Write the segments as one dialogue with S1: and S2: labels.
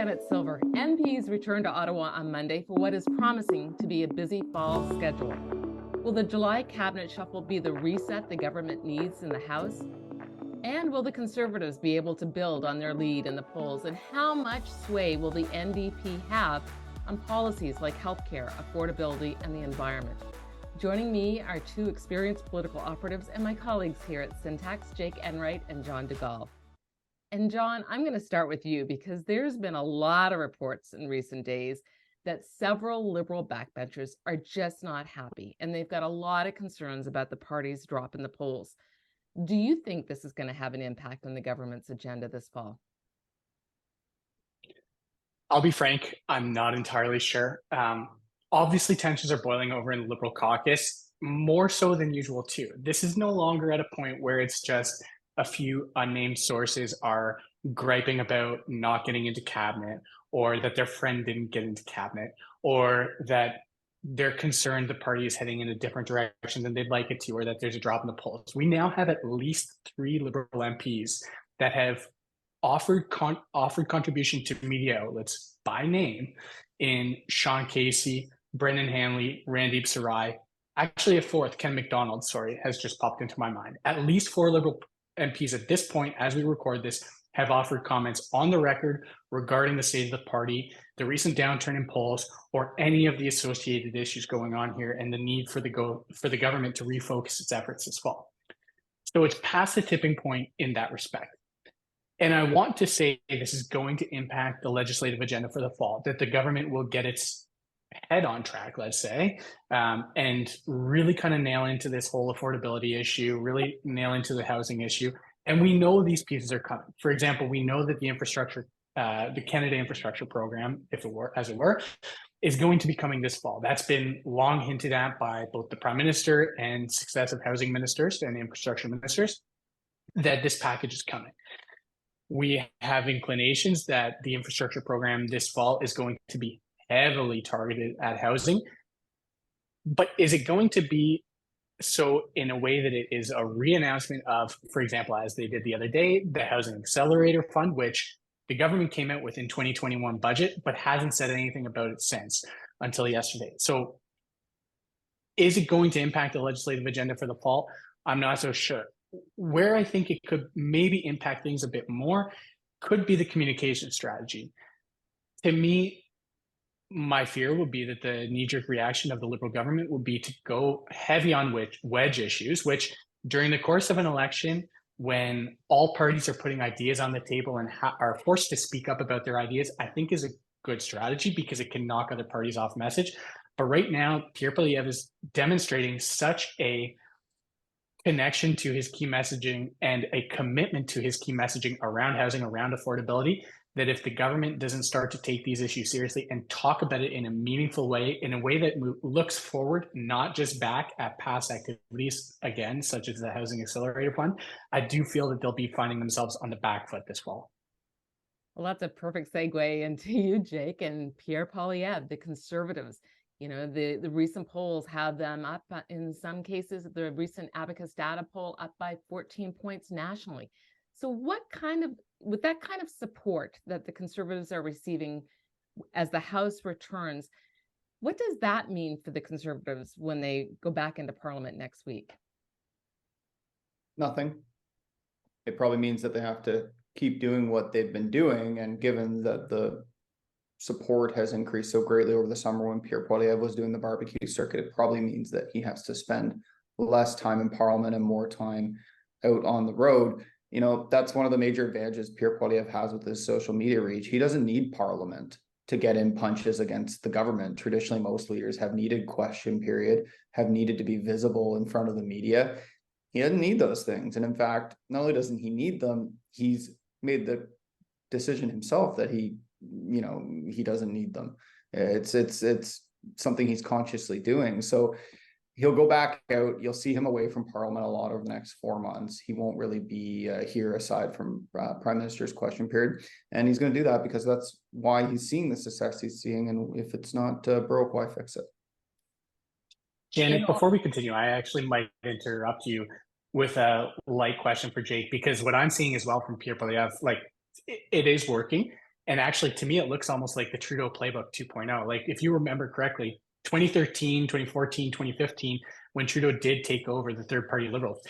S1: Janet Silver. MPs returned to Ottawa on Monday for what is promising to be a busy fall schedule. Will the July cabinet shuffle be the reset the government needs in the House? And will the Conservatives be able to build on their lead in the polls? And how much sway will the NDP have on policies like healthcare, affordability, and the environment? Joining me are two experienced political operatives and my colleagues here at Syntax, Jake Enwright and Jon Dugal. And Jon, I'm going to start with you because there's been a lot of reports in recent days that several Liberal backbenchers are just not happy, and they've got a lot of concerns about the party's drop in the polls. Do you think this is going to have an impact on the government's agenda this fall?
S2: I'll be frank, I'm not entirely sure. Obviously, tensions are boiling over in the Liberal caucus, more so than usual too. This is no longer at a point where it's just a few unnamed sources are griping about not getting into cabinet, or that their friend didn't get into cabinet, or that they're concerned the party is heading in a different direction than they'd like it to, or that there's a drop in the polls. We now have at least 3 Liberal MPs that have offered contribution to media outlets by name in Sean Casey, Brendan Hanley, Randeep Sarai. Actually, a fourth, Ken McDonald, has just popped into my mind. At least 4 Liberal MPs at this point, as we record this, have offered comments on the record regarding the state of the party, the recent downturn in polls, or any of the associated issues going on here, and the need for the government to refocus its efforts this fall. So it's past the tipping point in that respect. And I want to say this is going to impact the legislative agenda for the fall, that the government will get its head on track, let's say, and really kind of nail into this whole affordability issue, really nail into the housing issue. And we know these pieces are coming. For example, we know that the infrastructure, the Canada Infrastructure Program, as it were, is going to be coming this fall. That's been long hinted at by both the Prime Minister and successive housing ministers and infrastructure ministers, that this package is coming. We have inclinations that the infrastructure program this fall is going to be heavily targeted at housing. But is it going to be so in a way that it is a re-announcement of, for example, as they did the other day, the Housing Accelerator Fund, which the government came out with in 2021 budget, but hasn't said anything about it since until yesterday. So is it going to impact the legislative agenda for the fall? I'm not so sure. Where I think it could maybe impact things a bit more could be the communication strategy. To me, my fear would be that the knee-jerk reaction of the Liberal government would be to go heavy on wedge issues, which during the course of an election, when all parties are putting ideas on the table and are forced to speak up about their ideas, I think is a good strategy because it can knock other parties off message. But right now, Pierre Poilievre is demonstrating such a connection to his key messaging and a commitment to his key messaging around housing, around affordability, that if the government doesn't start to take these issues seriously and talk about it in a meaningful way, in a way that looks forward, not just back at past activities, again, such as the Housing Accelerator Fund, I do feel that they'll be finding themselves on the back foot this fall.
S1: Well, that's a perfect segue into you, Jake, and Pierre Poilievre, the Conservatives. You know, the recent polls have them up, in some cases, the recent Abacus data poll up by 14 points nationally. So with that kind of support that the Conservatives are receiving as the House returns, what does that mean for the Conservatives when they go back into Parliament next week?
S3: Nothing. It probably means that they have to keep doing what they've been doing, and given that the support has increased so greatly over the summer when Pierre Poilievre was doing the barbecue circuit, it probably means that he has to spend less time in Parliament and more time out on the road. You know, that's one of the major advantages Pierre Poilievre has with his social media reach. He doesn't need Parliament to get in punches against the government. Traditionally, most leaders have needed question period, have needed to be visible in front of the media. He doesn't need those things. And in fact, not only doesn't he need them, he's made the decision himself that he doesn't need them. It's something he's consciously doing. So he'll go back out. You'll see him away from Parliament a lot over the next 4 months. He won't really be here aside from Prime Minister's question period. And he's going to do that because that's why he's seeing the success he's seeing. And if it's not broke, why fix it?
S2: Janet, before we continue, I actually might interrupt you with a light question for Jake, because what I'm seeing as well from Pierre Poilievre, like it is working. And actually, to me, it looks almost like the Trudeau playbook 2.0. Like, if you remember correctly, 2013, 2014, 2015, when Trudeau did take over the third party Liberals,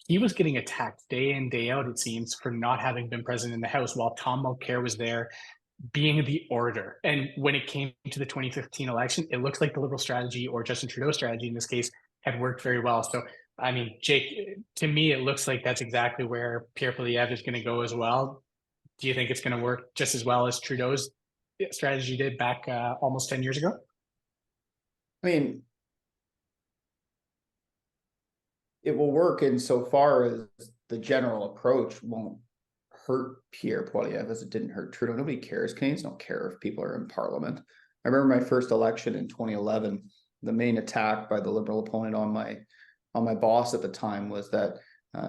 S2: he was getting attacked day in, day out, it seems, for not having been present in the House while Tom Mulcair was there being the orator. And when it came to the 2015 election, it looks like the Liberal strategy, or Justin Trudeau's strategy in this case, had worked very well. So, I mean, Jake, to me, it looks like that's exactly where Pierre Poilievre is going to go as well. Do you think it's going to work just as well as Trudeau's strategy did back almost 10 years ago?
S3: I mean, it will work insofar as the general approach won't hurt Pierre Poilievre as it didn't hurt Trudeau. Nobody cares. Canadians don't care if people are in Parliament. I remember my first election in 2011. The main attack by the Liberal opponent on my boss at the time was that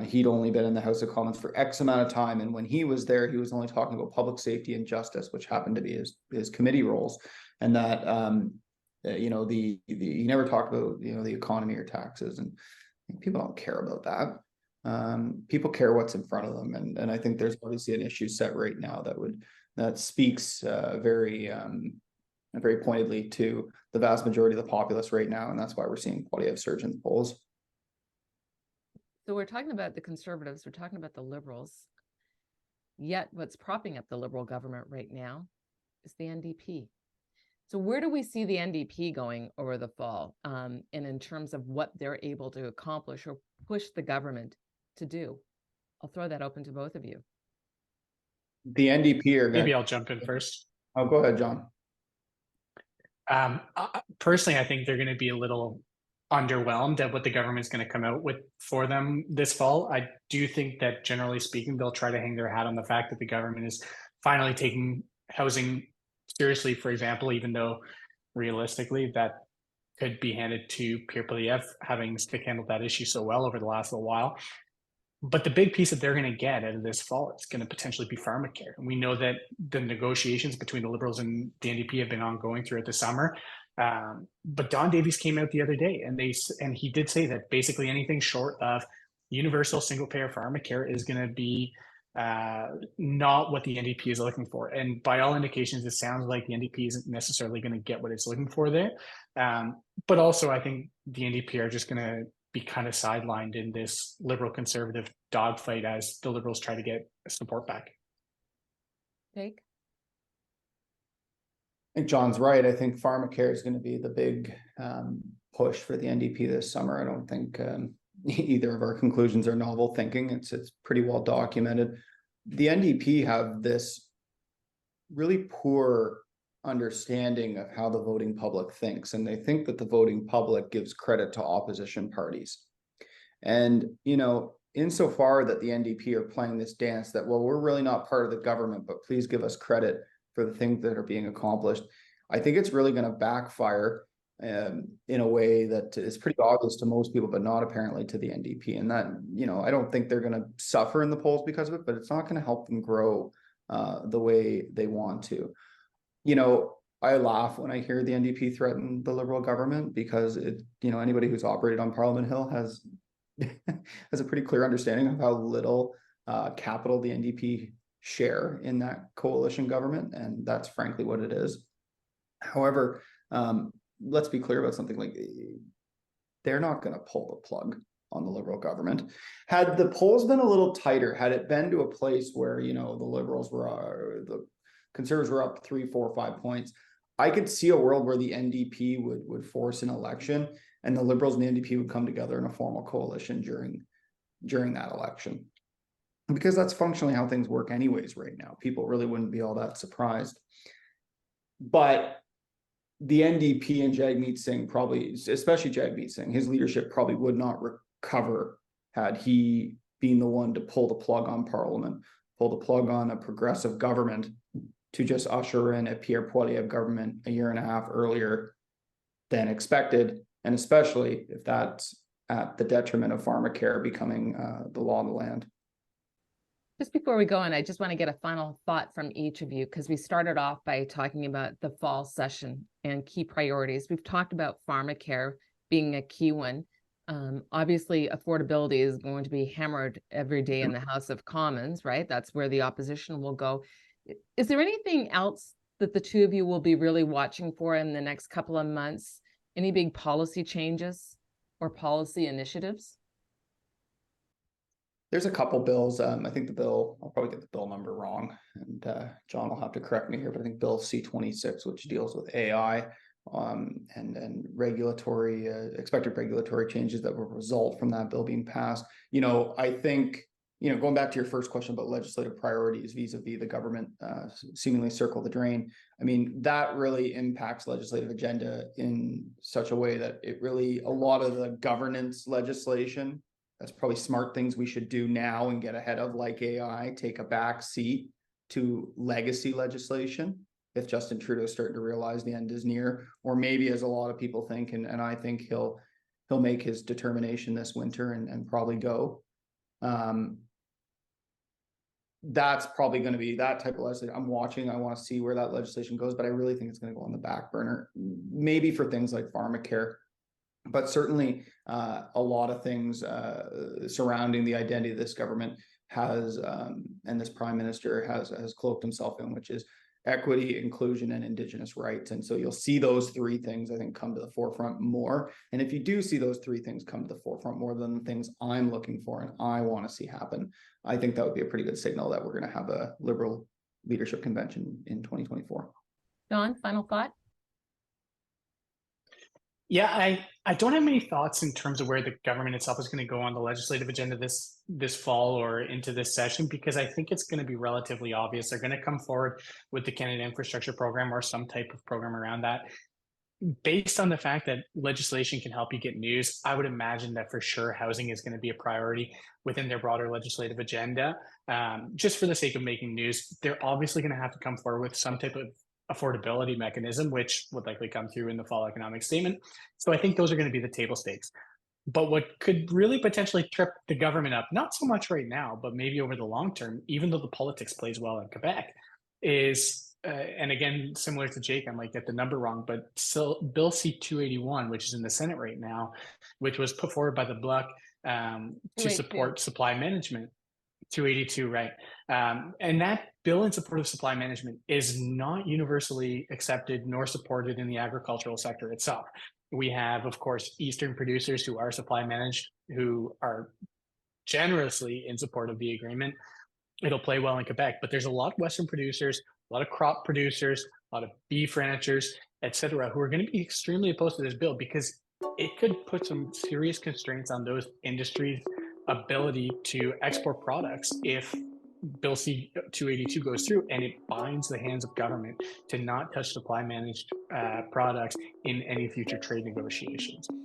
S3: he'd only been in the House of Commons for X amount of time, and when he was there, he was only talking about public safety and justice, which happened to be his committee roles, and that he never talked about the economy or taxes, and people don't care about that. People care what's in front of them, and I think there's obviously an issue set right now that speaks very pointedly to the vast majority of the populace right now, and that's why we're seeing Poilievre surge in the polls.
S1: So we're talking about the Conservatives, we're talking about the Liberals, yet what's propping up the Liberal government right now is the NDP. So where do we see the NDP going over the fall, and in terms of what they're able to accomplish or push the government to do? I'll throw that open to both of you.
S3: The NDP are
S2: Maybe I'll jump in first.
S3: Oh, go ahead, John.
S2: Personally, I think they're going to be a little underwhelmed at what the government's going to come out with for them this fall. I do think that, generally speaking, they'll try to hang their hat on the fact that the government is finally taking housing seriously, for example, even though realistically that could be handed to Pierre Poilievre, having stick handled that issue so well over the last little while. But the big piece that they're going to get out of this fall is going to potentially be pharmacare. And we know that the negotiations between the Liberals and the NDP have been ongoing throughout the summer. But Don Davies came out the other day, and he did say that basically anything short of universal single-payer pharmacare is going to be not what the NDP is looking for. And by all indications, it sounds like the NDP isn't necessarily going to get what it's looking for there. But also, I think the NDP are just going to be kind of sidelined in this Liberal conservative dogfight as the Liberals try to get support back.
S1: Jake?
S3: I think John's right. I think pharmacare is going to be the big push for the NDP this summer. I don't think either of our conclusions are novel thinking. It's pretty well documented. The NDP have this really poor understanding of how the voting public thinks, and they think that the voting public gives credit to opposition parties. And insofar that the NDP are playing this dance that, well, we're really not part of the government, but please give us credit for the things that are being accomplished, I think it's really going to backfire in a way that is pretty obvious to most people, but not apparently to the NDP. And that, I don't think they're going to suffer in the polls because of it, but it's not going to help them grow the way they want to. I laugh when I hear the NDP threaten the Liberal government, because anybody who's operated on Parliament Hill has a pretty clear understanding of how little capital the NDP share in that coalition government, and that's frankly what it is. However, let's be clear about something. Like, they're not going to pull the plug on the Liberal government. Had the polls been a little tighter, had it been to a place where the Liberals were the Conservatives were up 3, 4, 5 points, I could see a world where the NDP would force an election and the Liberals and the NDP would come together in a formal coalition during that election. Because that's functionally how things work anyways right now. People really wouldn't be all that surprised. But the NDP and Jagmeet Singh probably, especially Jagmeet Singh, his leadership probably would not recover had he been the one to pull the plug on Parliament, pull the plug on a progressive government, to just usher in a Pierre Poilievre government a year and a half earlier than expected, and especially if that's at the detriment of pharmacare becoming the law of the land.
S1: Just before we go on, I just want to get a final thought from each of you, because we started off by talking about the fall session and key priorities. We've talked about pharmacare being a key one. Obviously, affordability is going to be hammered every day in the House of Commons, right? That's where the opposition will go. Is there anything else that the two of you will be really watching for in the next couple of months? Any big policy changes or policy initiatives?
S3: There's a couple bills. I think the bill, I'll probably get the bill number wrong, and John will have to correct me here, but I think Bill C-26, which deals with AI, and regulatory expected regulatory changes that will result from that bill being passed. I think, going back to your first question about legislative priorities vis-a-vis the government seemingly circle the drain, I mean, that really impacts legislative agenda in such a way that it really, a lot of the governance legislation, that's probably smart things we should do now and get ahead of, like AI, take a back seat to legacy legislation if Justin Trudeau's starting to realize the end is near, or maybe, as a lot of people think, and I think he'll make his determination this winter and probably go. That's probably going to be that type of legislation I'm watching. I want to see where that legislation goes, but I really think it's going to go on the back burner, maybe for things like pharmacare. But certainly a lot of things surrounding the identity of this government has, and this prime minister has cloaked himself in, which is equity, inclusion, and Indigenous rights. And so you'll see those three things, I think, come to the forefront more. And if you do see those three things come to the forefront more than the things I'm looking for and I want to see happen, I think that would be a pretty good signal that we're going to have a Liberal leadership convention in 2024.
S1: Jon, final thought?
S2: Yeah, I don't have many thoughts in terms of where the government itself is going to go on the legislative agenda this fall or into this session, because I think it's going to be relatively obvious. They're going to come forward with the Canada Infrastructure Program or some type of program around that. Based on the fact that legislation can help you get news, I would imagine that for sure housing is going to be a priority within their broader legislative agenda. Just for the sake of making news, they're obviously going to have to come forward with some type of affordability mechanism, which would likely come through in the fall economic statement. So I think those are going to be the table stakes. But what could really potentially trip the government up, not so much right now, but maybe over the long term, even though the politics plays well in Quebec, is, and again, similar to Jake, I might get the number wrong, but still Bill C-281, which is in the Senate right now, which was put forward by the Bloc to support supply management. 282, right? And that bill in support of supply management is not universally accepted nor supported in the agricultural sector itself. We have, of course, Eastern producers who are supply managed, who are generously in support of the agreement. It'll play well in Quebec, but there's a lot of Western producers, a lot of crop producers, a lot of beef ranchers, et cetera, who are going to be extremely opposed to this bill because it could put some serious constraints on those industries' ability to export products if Bill C-282 goes through, and it binds the hands of government to not touch supply managed products in any future trade negotiations.
S1: Sure.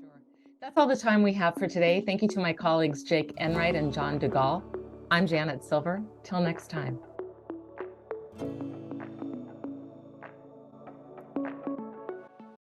S1: That's all the time we have for today. Thank you to my colleagues Jake Enwright and Jon Dugal. I'm Janet Silver. Till next time.